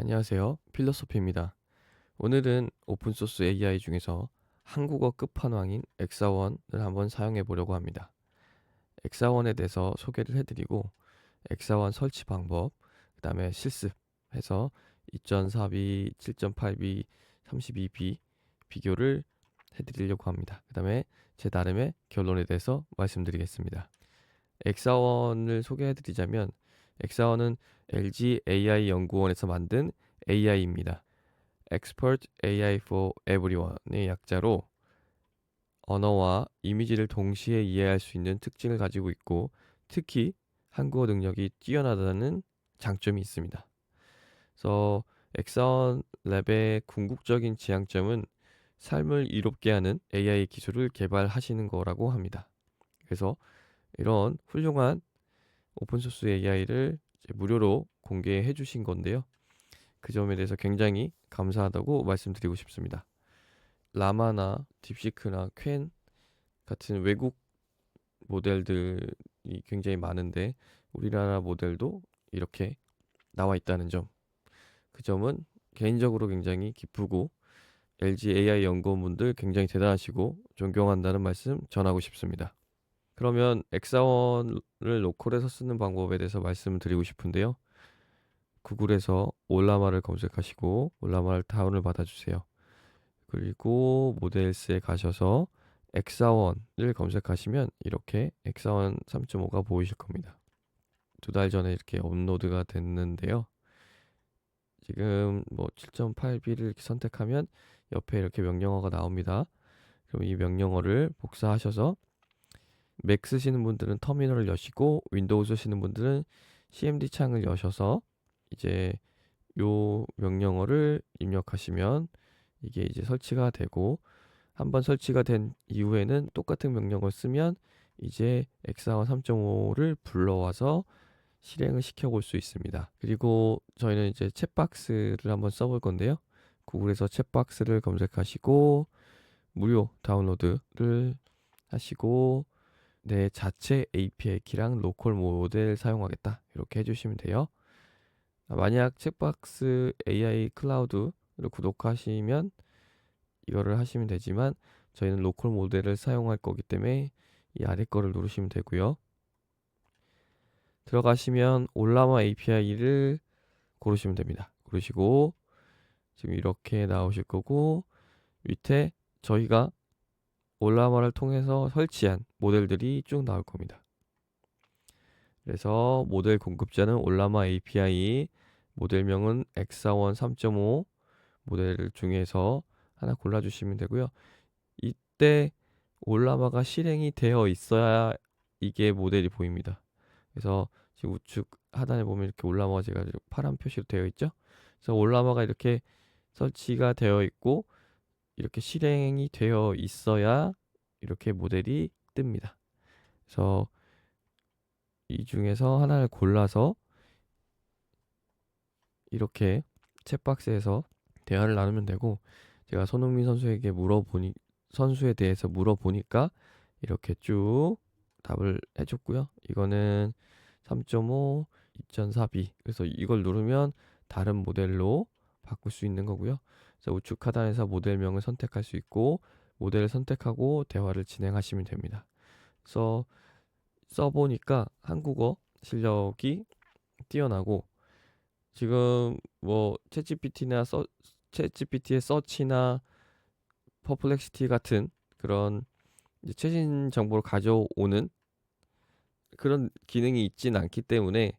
안녕하세요. 필로소피입니다. 오늘은 오픈소스 AI 중에서 한국어 끝판왕인 엑사원을 한번 사용해 보려고 합니다. 엑사원에 대해서 소개를 해드리고 엑사원 설치 방법, 그 다음에 실습해서 2.4B, 7.8B, 32B 비교를 해드리려고 합니다. 그 다음에 제 나름의 결론에 대해서 말씀드리겠습니다. 엑사원을 소개해드리자면 엑사원은 LG AI 연구원에서 만든 AI입니다. Expert AI for Everyone의 약자로 언어와 이미지를 동시에 이해할 수 있는 특징을 가지고 있고 특히 한국어 능력이 뛰어나다는 장점이 있습니다. 그래서 엑사원 랩의 궁극적인 지향점은 삶을 이롭게 하는 AI 기술을 개발하시는 거라고 합니다. 그래서 이런 훌륭한 오픈소스 AI를 무료로 공개해 주신 건데요. 그 점에 대해서 굉장히 감사하다고 말씀드리고 싶습니다. 라마나 딥시크나 퀸 같은 외국 모델들이 굉장히 많은데 우리나라 모델도 이렇게 나와 있다는 점, 그 점은 개인적으로 굉장히 기쁘고 LG AI 연구원분들 굉장히 대단하시고 존경한다는 말씀 전하고 싶습니다. 그러면 엑사원을 로컬에서 쓰는 방법에 대해서 말씀드리고 싶은데요. 구글에서 올라마를 검색하시고 올라마를 다운을 받아주세요. 그리고 모델스에 가셔서 엑사원을 검색하시면 이렇게 엑사원 3.5가 보이실 겁니다. 2달 전에 이렇게 업로드가 됐는데요. 지금 뭐 7.8B를 선택하면 옆에 이렇게 명령어가 나옵니다. 그럼 이 명령어를 복사하셔서 맥 쓰시는 분들은 터미널을 여시고 윈도우 쓰시는 분들은 CMD 창을 여셔서 이제 요 명령어를 입력하시면 이게 이제 설치가 되고 한번 설치가 된 이후에는 똑같은 명령어를 쓰면 이제 엑사원 3.5를 불러와서 실행을 시켜 볼 수 있습니다. 그리고 저희는 이제 챗박스를 한번 써볼 건데요. 구글에서 챗박스를 검색하시고 무료 다운로드를 하시고 내 자체 API 키랑 로컬 모델 사용하겠다 이렇게 해주시면 돼요. 만약 챗박스 AI 클라우드를 구독하시면 이거를 하시면 되지만 저희는 로컬 모델을 사용할 거기 때문에 이 아래 거를 누르시면 되고요. 들어가시면 올라마 API를 고르시면 됩니다. 고르시고 지금 이렇게 나오실 거고 밑에 저희가 올라마를 통해서 설치한 모델들이 쭉 나올 겁니다. 그래서 모델 공급자는 올라마 API, 모델명은 엑사원 3.5 모델 중에서 하나 골라주시면 되고요. 이때 올라마가 실행이 되어 있어야 이게 모델이 보입니다. 그래서 지금 우측 하단에 보면 이렇게 올라마가 제가 파란 표시로 되어 있죠. 그래서 올라마가 이렇게 설치가 되어 있고 이렇게 실행이 되어 있어야 이렇게 모델이 뜹니다. 그래서 이 중에서 하나를 골라서 이렇게 챗박스에서 대화를 나누면 되고 제가 손흥민 선수에게 선수에 대해서 물어보니까 이렇게 쭉 답을 해줬고요. 이거는 3.5, 2.4B. 그래서 이걸 누르면 다른 모델로 바꿀 수 있는 거고요. 그래서 우측 하단에서 모델명을 선택할 수 있고 모델을 선택하고 대화를 진행하시면 됩니다. 그래서 써보니까 한국어 실력이 뛰어나고 지금 뭐 챗GPT의 서치나 퍼플렉시티 같은 그런 이제 최신 정보를 가져오는 그런 기능이 있진 않기 때문에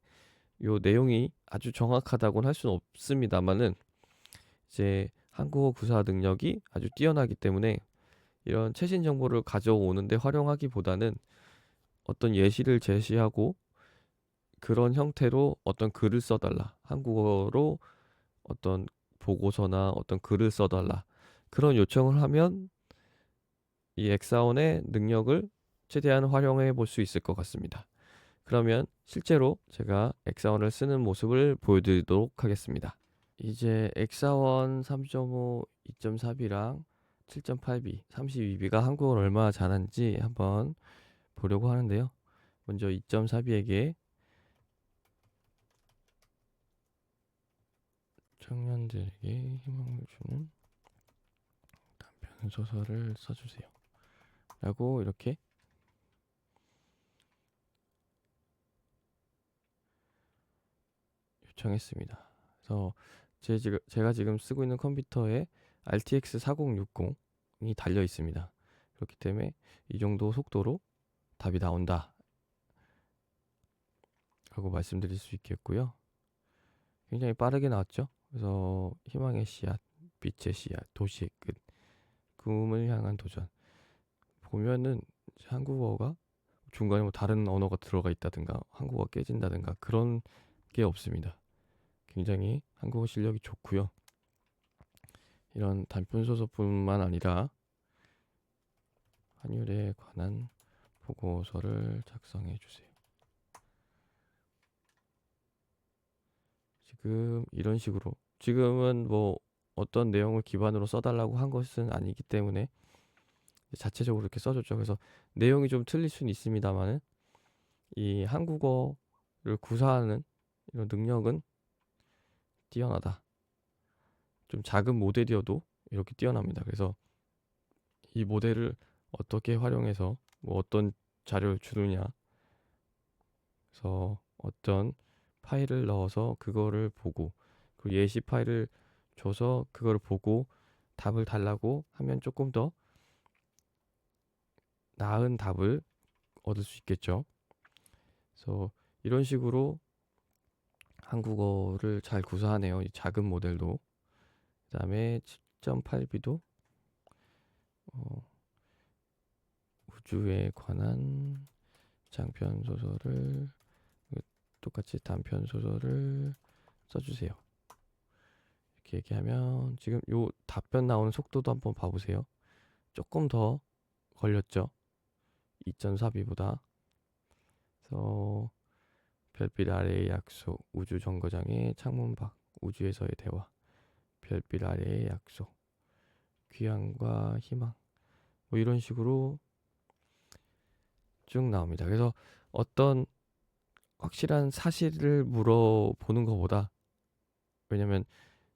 요 내용이 아주 정확하다고는 할 수는 없습니다만은 이제 한국어 구사 능력이 아주 뛰어나기 때문에 이런 최신 정보를 가져오는데 활용하기보다는 어떤 예시를 제시하고 그런 형태로 어떤 글을 써달라. 한국어로 어떤 보고서나 어떤 글을 써달라. 그런 요청을 하면 이 엑사원의 능력을 최대한 활용해 볼 수 있을 것 같습니다. 그러면 실제로 제가 엑사원을 쓰는 모습을 보여드리도록 하겠습니다. 이제 엑사원 3.5, 2.4B랑 7.8B, 32B가 한국어를 얼마나 잘하는지 한번 보려고 하는데요. 먼저 2.4B에게 청년들에게 희망을 주는 단편 소설을 써주세요. 라고 이렇게 요청했습니다. 그래서 제가 지금 쓰고 있는 컴퓨터에 RTX 4060이 달려 있습니다. 그렇기 때문에 이 정도 속도로 답이 나온다 라고 말씀드릴 수 있겠고요. 굉장히 빠르게 나왔죠. 그래서 희망의 씨앗, 빛의 씨앗, 도시의 끝, 꿈을 향한 도전. 보면은 한국어가 중간에 뭐 다른 언어가 들어가 있다든가 한국어가 깨진다든가 그런 게 없습니다. 굉장히 한국어 실력이 좋고요. 이런 단편 소설뿐만 아니라 환율에 관한 보고서를 작성해 주세요. 지금 이런 식으로 지금은 뭐 어떤 내용을 기반으로 써달라고 한 것은 아니기 때문에 자체적으로 이렇게 써줬죠. 그래서 내용이 좀 틀릴 수는 있습니다만은 이 한국어를 구사하는 이런 능력은 뛰어나다. 좀 작은 모델이어도 이렇게 뛰어납니다. 그래서 이 모델을 어떻게 활용해서 뭐 어떤 자료를 주느냐, 그래서 어떤 파일을 넣어서 그거를 보고 그 예시 파일을 줘서 그거를 보고 답을 달라고 하면 조금 더 나은 답을 얻을 수 있겠죠. 그래서 이런 식으로 한국어를 잘 구사하네요. 이 작은 모델도. 그다음에 7.8b도 우주에 관한 장편 소설을 똑같이 단편 소설을 써주세요. 이렇게 얘기하면 지금 요 답변 나오는 속도도 한번 봐보세요. 조금 더 걸렸죠. 2.4b보다. 그래서 별빛 아래의 약속, 우주 정거장의 창문 밖, 우주에서의 대화, 별빛 아래의 약속, 귀환과 희망, 뭐 이런 식으로 쭉 나옵니다. 그래서 어떤 확실한 사실을 물어보는 것보다, 왜냐면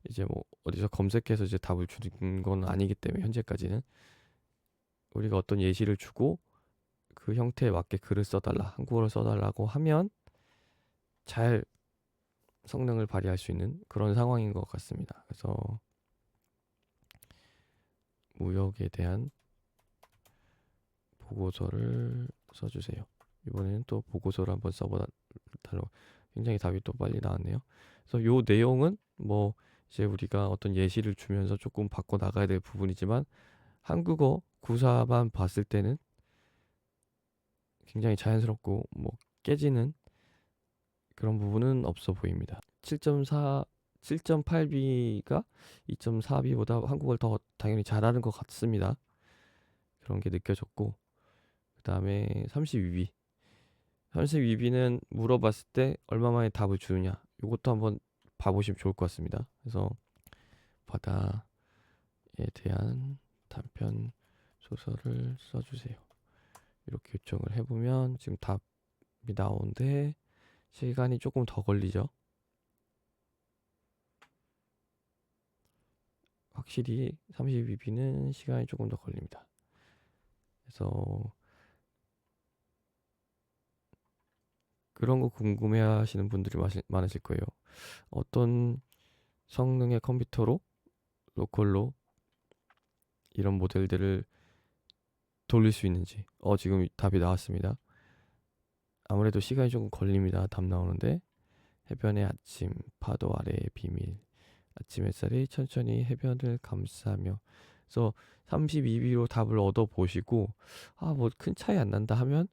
이제 뭐 어디서 검색해서 이제 답을 주는 건 아니기 때문에 현재까지는 우리가 어떤 예시를 주고 그 형태에 맞게 글을 써달라, 한국어를 써달라고 하면 잘 성능을 발휘할 수 있는 그런 상황인 것 같습니다. 그래서 무역에 대한 보고서를 써주세요. 이번에는 또 보고서를 한번 써보다 굉장히 답이 또 빨리 나왔네요. 그래서 요 내용은 뭐 이제 우리가 어떤 예시를 주면서 조금 바꿔 나가야 될 부분이지만 한국어 구사만 봤을 때는 굉장히 자연스럽고 뭐 깨지는 그런 부분은 없어 보입니다. 7.8b가 2.4b보다 한국어를 더 당연히 잘하는 것 같습니다. 그런 게 느껴졌고, 그 다음에 32b. 32b는 물어봤을 때 얼마 만에 답을 주느냐. 이것도 한번 봐보시면 좋을 것 같습니다. 그래서 바다에 대한 단편 소설을 써주세요. 이렇게 요청을 해보면 지금 답이 나오는데 시간이 조금 더 걸리죠. 확실히 32b는 시간이 조금 더 걸립니다. 그래서 그런 거 궁금해 하시는 분들이 많으실 거예요. 어떤 성능의 컴퓨터로 로컬로 이런 모델들을 돌릴 수 있는지. 지금 답이 나왔습니다. 아무래도 시간이 조금 걸립니다. 답 나오는데 해변의 아침, 파도 아래의 비밀, 아침 햇살이 천천히 해변을 감싸며. 그래서 32b로 답을 얻어 보시고 뭐 큰 차이 안 난다 하면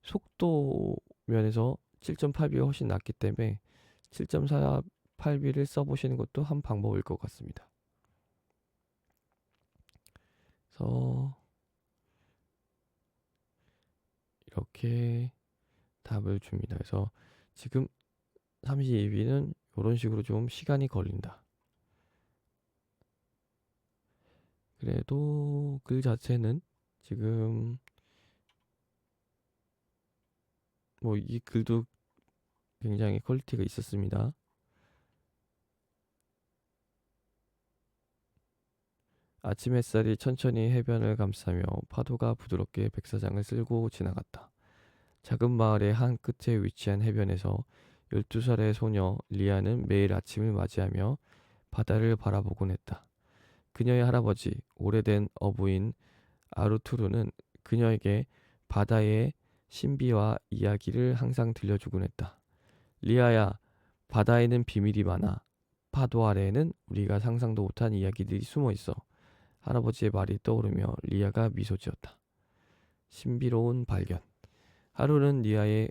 속도 면에서 7.8b가 훨씬 낫기 때문에 7.48b를 써보시는 것도 한 방법일 것 같습니다. 그래서 이렇게 답을 줍니다. 그래서 지금 32b는 이런 식으로 좀 시간이 걸린다. 그래도 글 자체는 지금 뭐 이 글도 굉장히 퀄리티가 있었습니다. 아침 햇살이 천천히 해변을 감싸며 파도가 부드럽게 백사장을 쓸고 지나갔다. 작은 마을의 한 끝에 위치한 해변에서 12살의 소녀 리아는 매일 아침을 맞이하며 바다를 바라보곤 했다. 그녀의 할아버지, 오래된 어부인 아르투르는 그녀에게 바다의 신비와 이야기를 항상 들려주곤 했다. 리아야, 바다에는 비밀이 많아. 파도 아래에는 우리가 상상도 못한 이야기들이 숨어 있어. 할아버지의 말이 떠오르며 리아가 미소 지었다. 신비로운 발견. 하루는 리아의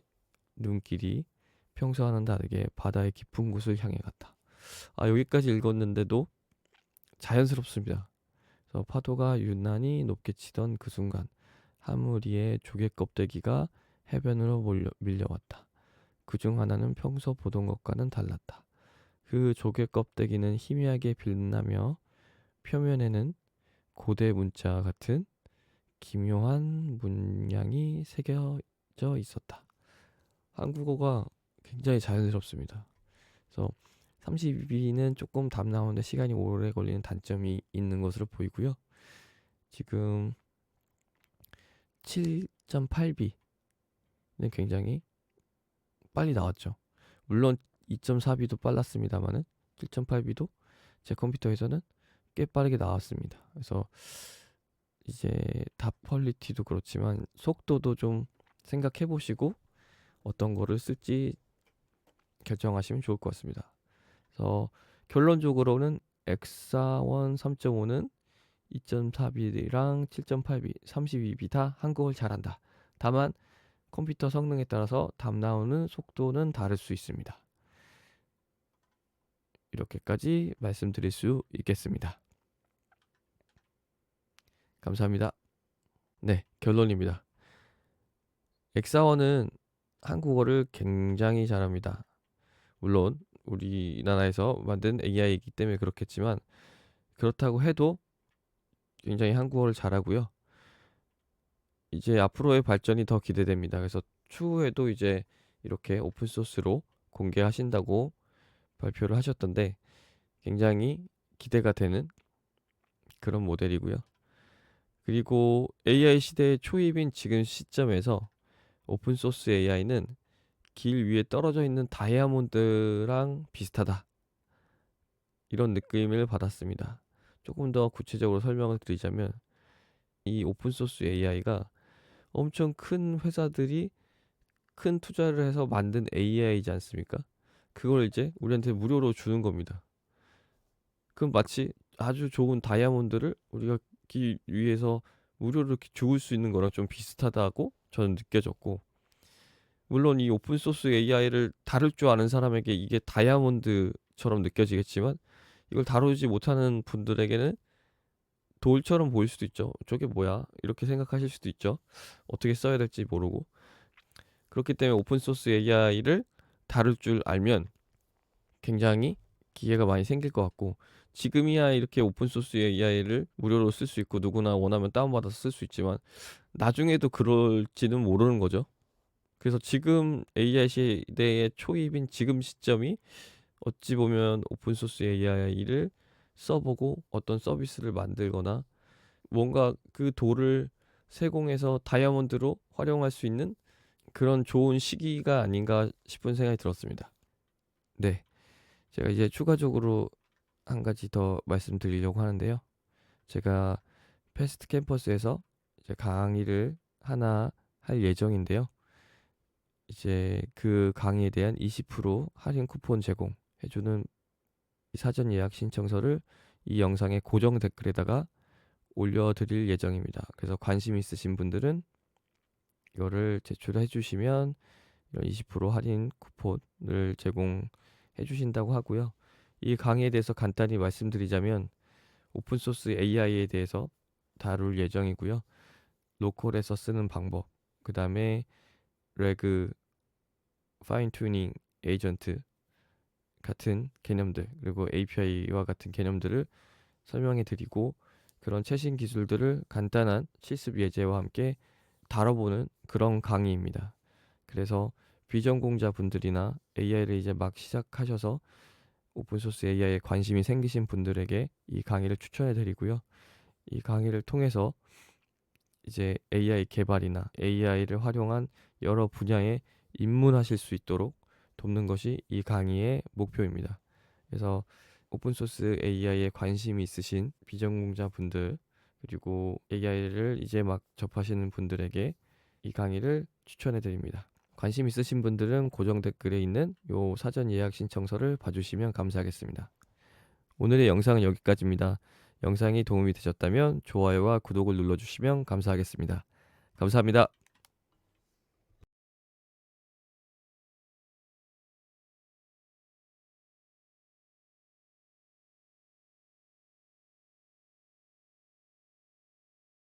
눈길이 평소와는 다르게 바다의 깊은 곳을 향해 갔다. 여기까지 읽었는데도 자연스럽습니다. 그래서 파도가 유난히 높게 치던 그 순간 한 무리의 조개 껍데기가 해변으로 밀려왔다. 그중 하나는 평소 보던 것과는 달랐다. 그 조개 껍데기는 희미하게 빛나며 표면에는 고대 문자 같은 기묘한 문양이 새겨져 있었다. 한국어가 굉장히 자연스럽습니다. 그래서 32비는 조금 답 나오는데 시간이 오래 걸리는 단점이 있는 것으로 보이고요. 지금 7.8B는 굉장히 빨리 나왔죠. 물론 2.4B도 빨랐습니다만은 7.8B도 제 컴퓨터에서는 꽤 빠르게 나왔습니다. 그래서 이제 답 퀄리티도 그렇지만 속도도 좀 생각해 보시고 어떤 거를 쓸지 결정하시면 좋을 것 같습니다. 그래서 결론적으로는 엑사원 3.5는 2.4B랑 7.8B, 32B 다 한국어를 잘한다. 다만 컴퓨터 성능에 따라서 답 나오는 속도는 다를 수 있습니다. 이렇게까지 말씀드릴 수 있겠습니다. 감사합니다. 네, 결론입니다. 엑사원은 한국어를 굉장히 잘합니다. 물론 우리나라에서 만든 AI이기 때문에 그렇겠지만 그렇다고 해도 굉장히 한국어를 잘하고요. 이제 앞으로의 발전이 더 기대됩니다. 그래서 추후에도 이제 이렇게 오픈소스로 공개하신다고 발표를 하셨던데 굉장히 기대가 되는 그런 모델이고요. 그리고 AI 시대의 초입인 지금 시점에서 오픈소스 AI는 길 위에 떨어져 있는 다이아몬드랑 비슷하다. 이런 느낌을 받았습니다. 조금 더 구체적으로 설명을 드리자면 이 오픈소스 AI가 엄청 큰 회사들이 큰 투자를 해서 만든 AI이지 않습니까? 그걸 이제 우리한테 무료로 주는 겁니다. 그럼 마치 아주 좋은 다이아몬드를 우리가 길 위에서 무료로 이렇게 죽을 수 있는 거랑 좀 비슷하다고 저는 느껴졌고, 물론 이 오픈소스 AI를 다룰 줄 아는 사람에게 이게 다이아몬드처럼 느껴지겠지만 이걸 다루지 못하는 분들에게는 돌처럼 보일 수도 있죠. 저게 뭐야? 이렇게 생각하실 수도 있죠. 어떻게 써야 될지 모르고. 그렇기 때문에 오픈소스 AI를 다룰 줄 알면 굉장히 기회가 많이 생길 것 같고, 지금이야 이렇게 오픈소스 AI를 무료로 쓸 수 있고 누구나 원하면 다운받아서 쓸 수 있지만 나중에도 그럴지는 모르는 거죠. 그래서 지금 AI 시대의 초입인 지금 시점이 어찌 보면 오픈소스 AI를 써보고 어떤 서비스를 만들거나 뭔가 그 돌을 세공해서 다이아몬드로 활용할 수 있는 그런 좋은 시기가 아닌가 싶은 생각이 들었습니다. 네, 제가 이제 추가적으로 한 가지 더 말씀드리려고 하는데요. 제가 패스트 캠퍼스에서 이제 강의를 하나 할 예정인데요. 이제 그 강의에 대한 20% 할인 쿠폰 제공해주는 사전 예약 신청서를 이 영상의 고정 댓글에다가 올려드릴 예정입니다. 그래서 관심 있으신 분들은 이거를 제출해 주시면 이런 20% 할인 쿠폰을 제공해 주신다고 하고요. 이 강의에 대해서 간단히 말씀드리자면 오픈소스 AI에 대해서 다룰 예정이고요. 로컬에서 쓰는 방법, 그 다음에 레그, 파인 튜닝 에이전트 같은 개념들, 그리고 API와 같은 개념들을 설명해 드리고 그런 최신 기술들을 간단한 실습 예제와 함께 다뤄보는 그런 강의입니다. 그래서 비전공자 분들이나 AI를 이제 막 시작하셔서 오픈소스 AI에 관심이 생기신 분들에게 이 강의를 추천해 드리고요. 이 강의를 통해서 이제 AI 개발이나 AI를 활용한 여러 분야에 입문하실 수 있도록 돕는 것이 이 강의의 목표입니다. 그래서 오픈소스 AI에 관심이 있으신 비전공자분들 그리고 AI를 이제 막 접하시는 분들에게 이 강의를 추천해 드립니다. 관심 있으신 분들은 고정 댓글에 있는 요 사전 예약 신청서를 봐주시면 감사하겠습니다. 오늘의 영상은 여기까지입니다. 영상이 도움이 되셨다면 좋아요와 구독을 눌러주시면 감사하겠습니다. 감사합니다.